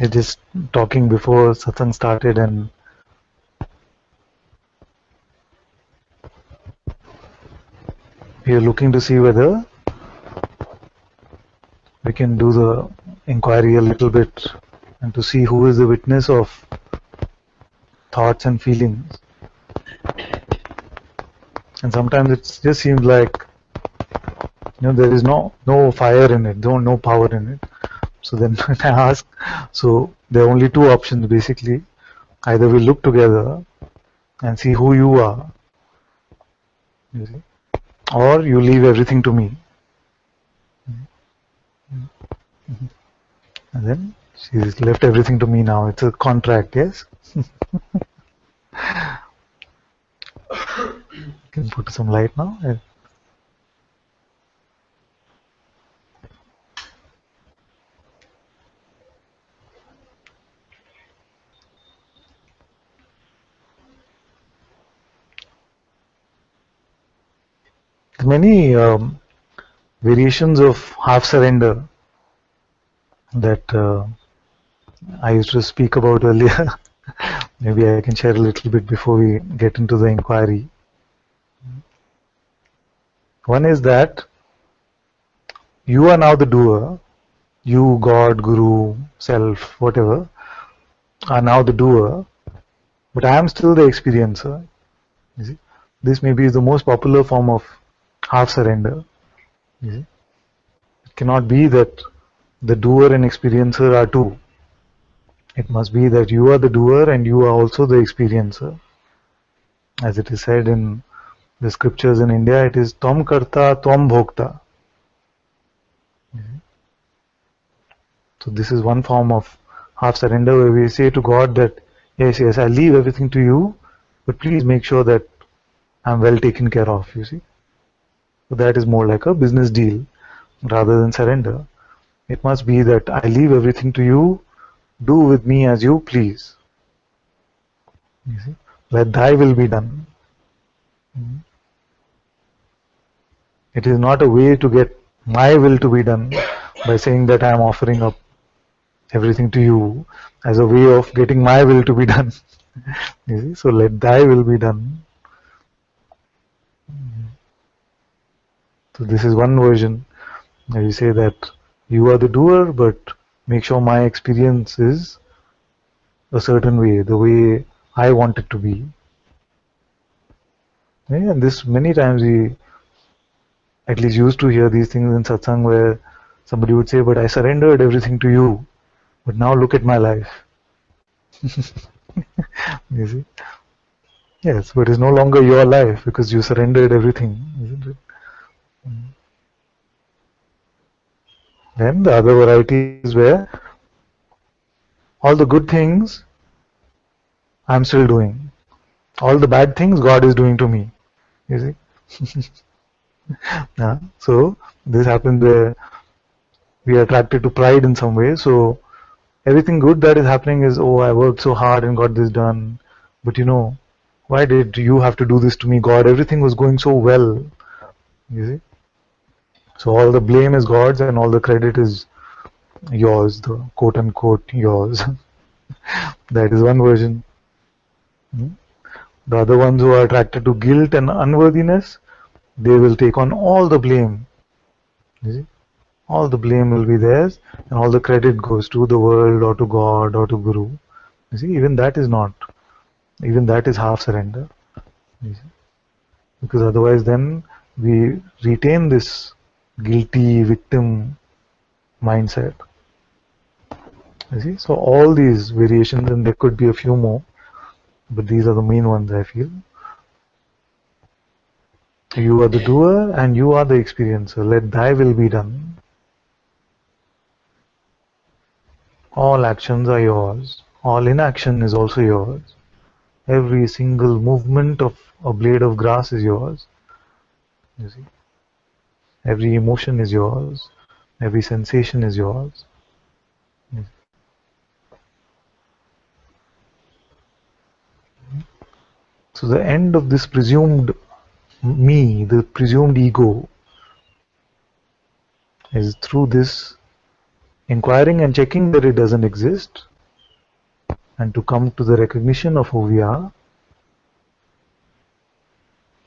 We're just talking before Satsang started, and we are looking to see whether we can do the inquiry a little bit and to see who is the witness of thoughts and feelings. And sometimes it just seems like there is no fire in it, no power in it. So then when I ask, so there are only two options basically. Either we look together and see who you are, you see, or you leave everything to me. And then she's left everything to me now. It's a contract, yes? Can put some light now. Many variations of half surrender that I used to speak about earlier. Maybe I can share a little bit before we get into the inquiry. One is that you are now the doer. You, God, Guru, Self, whatever, are now the doer, but I am still the experiencer. You see? This maybe is the most popular form of half surrender. You see? It cannot be that the doer and experiencer are two. It must be that you are the doer and you are also the experiencer. As it is said in the scriptures in India, it is Tvam Karta, Tvam Bhokta. So this is one form of half surrender where we say to God that, yes, I leave everything to you, but please make sure that I'm well taken care of, you see. So that is more like a business deal rather than surrender. It must be that I leave everything to you, do with me as you please. You see? Let thy will be done. It is not a way to get my will to be done by saying that I am offering up everything to you as a way of getting my will to be done. You see? So let thy will be done. So this is one version where you say that you are the doer, but make sure my experience is a certain way, the way I want it to be. And this many times we at least used to hear these things in satsang where somebody would say, but I surrendered everything to you, but now look at my life. You see? Yes, but it's no longer your life because you surrendered everything, isn't it? Then the other variety is where all the good things I'm still doing. All the bad things God is doing to me. You see? So this happens where we are attracted to pride in some way. So everything good that is happening is, oh, I worked so hard and got this done. But why did you have to do this to me, God? Everything was going so well. You see? So all the blame is God's and all the credit is yours, the quote unquote yours. That is one version. The other ones who are attracted to guilt and unworthiness, they will take on all the blame. You see? All the blame will be theirs and all the credit goes to the world or to God or to Guru. You see, even that is half surrender. You see? Because otherwise then we retain this guilty victim mindset. You see? So all these variations, and there could be a few more, but these are the main ones I feel. You are the doer and you are the experiencer. Let thy will be done. All actions are yours. All inaction is also yours. Every single movement of a blade of grass is yours. You see? Every emotion is yours. Every sensation is yours. Yes. So the end of this presumed me, the presumed ego, is through this inquiring and checking that it doesn't exist, and to come to the recognition of who we are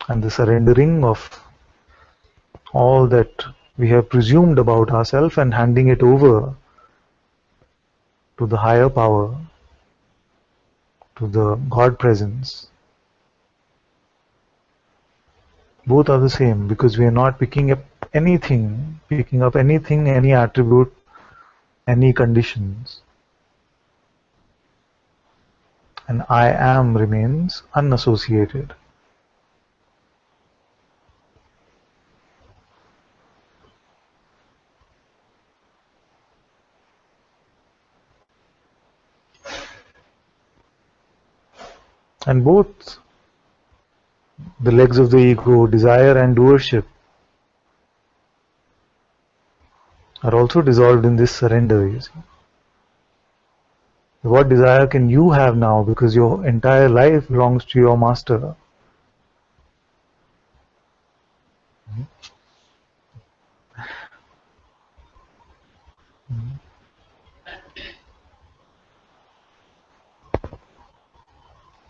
and the surrendering of all that we have presumed about ourselves and handing it over to the higher power, to the God presence. Both are the same because we are not picking up anything, any attribute, any conditions. And I am remains unassociated. And both the legs of the ego, desire and doership, are also dissolved in this surrender, you see. What desire can you have now because your entire life belongs to your master?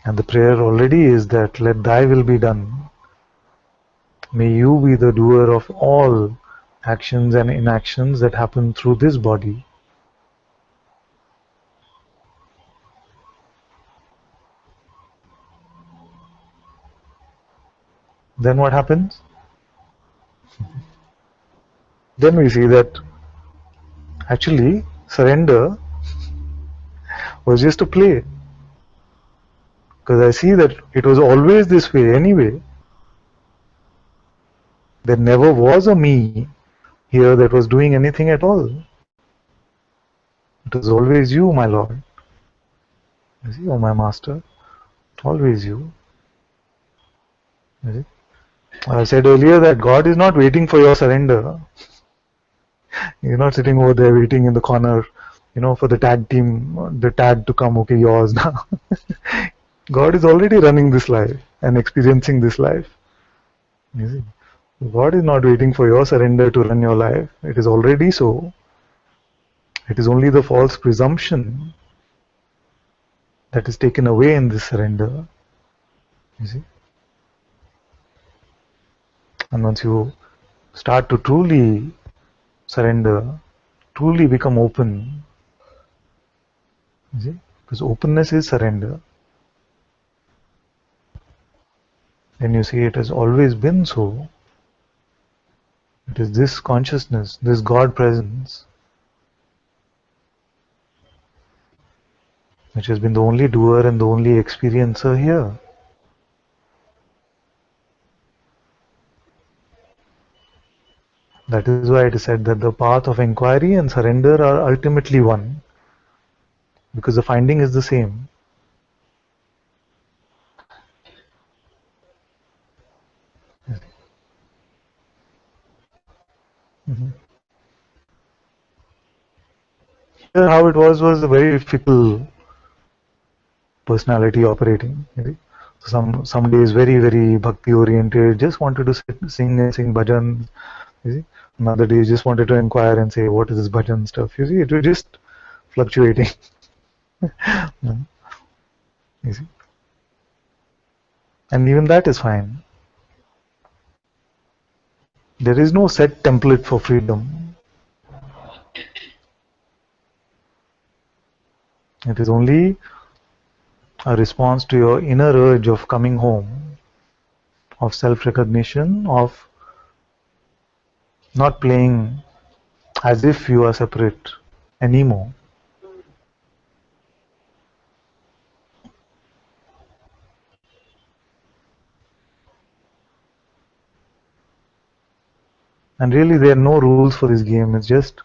And the prayer already is that let thy will be done. May you be the doer of all actions and inactions that happen through this body. Then what happens? Then we see that actually surrender was just a play. Because I see that it was always this way anyway. There never was a me here that was doing anything at all. It was always you, my Lord. You see, oh my Master, always you. You see? I said earlier that God is not waiting for your surrender. You're not sitting over there waiting in the corner, for the tag team, the tag to come, okay, yours now. God is already running this life and experiencing this life. You see? God is not waiting for your surrender to run your life. It is already so. It is only the false presumption that is taken away in this surrender. You see? And once you start to truly surrender, truly become open, you see? Because openness is surrender. Then you see it has always been so. It is this consciousness, this God presence, which has been the only doer and the only experiencer here. That is why it is said that the path of inquiry and surrender are ultimately one, because the finding is the same. Mhm. Here how it was a very fickle personality operating. Maybe. Some days very, very bhakti oriented, just wanted to sing and sing bhajans. You see? Another day just wanted to inquire and say, what is this bhajan stuff? You see, it was just fluctuating. You see? And even that is fine. There is no set template for freedom. It is only a response to your inner urge of coming home, of self-recognition, of not playing as if you are separate anymore. And really there are no rules for this game. It's just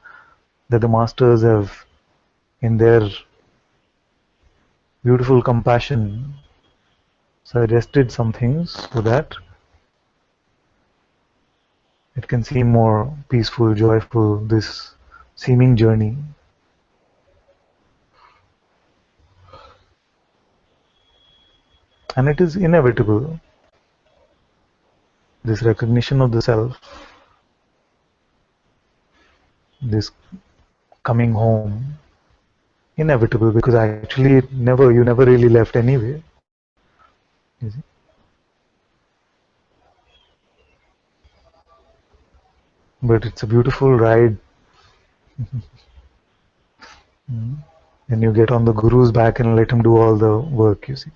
that the masters have, in their beautiful compassion, suggested some things so that it can seem more peaceful, joyful, this seeming journey. And it is inevitable, this recognition of the self, this coming home, inevitable, because actually you never really left anyway. You see? But it's a beautiful ride. And you get on the guru's back and let him do all the work, you see.